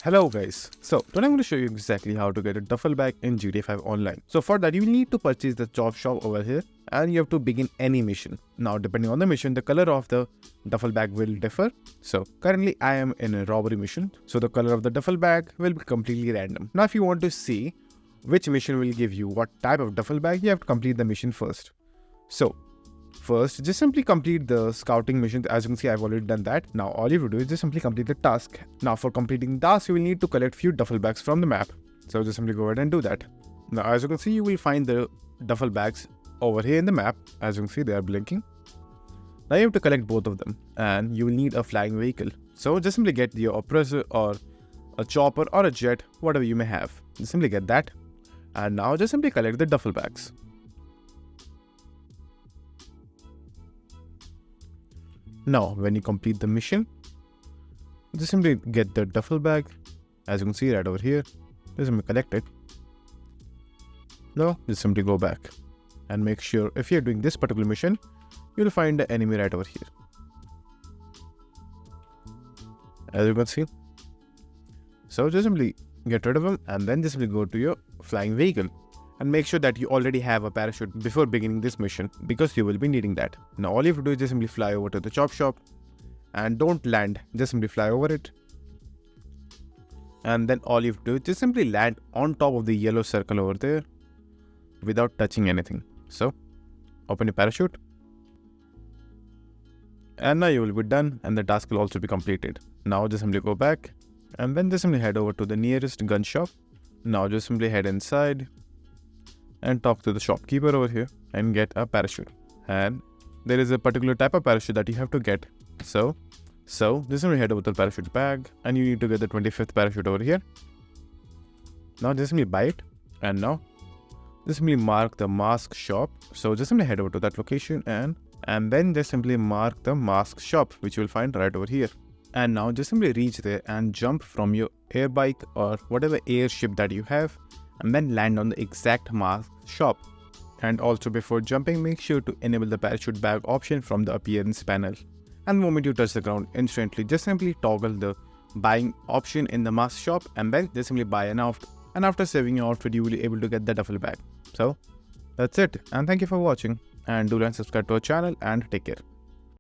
Hello guys, so today I'm going to show you exactly how to get a duffel bag in GTA 5 online. So for that you will need to purchase the job shop over here and you have to begin any mission. Now depending on the mission, the color of the duffel bag will differ. So currently I am in a robbery mission, so the color of the duffel bag will be completely random. Now if you want to see which mission will give you what type of duffel bag, you have to complete the mission first. So first, just simply complete the scouting mission. As you can see, I've already done that. Now all you have to do is just simply complete the task. Now for completing the task, you will need to collect few duffel bags from the map. So just simply go ahead and do that. Now as you can see, you will find the duffel bags over here in the map. As you can see, they are blinking. Now you have to collect both of them and you will need a flying vehicle. So just simply get your oppressor or a chopper or a jet, whatever you may have. Just simply get that. And now just simply collect the duffel bags. Now, when you complete the mission, just simply get the duffel bag, as you can see right over here. Just simply collect it. Now, just simply go back and make sure if you're doing this particular mission, you'll find the enemy right over here. As you can see. So just simply get rid of him and then just simply go to your flying vehicle. And make sure that you already have a parachute before beginning this mission because you will be needing that. Now all you have to do is just simply fly over to the chop shop and don't land, just simply fly over it. And then all you have to do is just simply land on top of the yellow circle over there without touching anything. So open your parachute and now you will be done and the task will also be completed. Now just simply go back and then just simply head over to the nearest gun shop. Now just simply head inside and talk to the shopkeeper over here and get a parachute. And there is a particular type of parachute that you have to get. So just simply head over to the parachute bag and you need to get the 25th parachute over here. Now just simply buy it and now just simply mark the mask shop. So just simply head over to that location and then just simply mark the mask shop, which you will find right over here. And now just simply reach there and jump from your air bike or whatever airship that you have and then land on the exact mask shop. And also before jumping, make sure to enable the parachute bag option from the appearance panel. And the moment you touch the ground, instantly just simply toggle the buying option in the mask shop and then just simply buy an outfit. And after saving your outfit, you will be able to get the duffel bag. So that's it, and thank you for watching, and do like and subscribe to our channel and take care.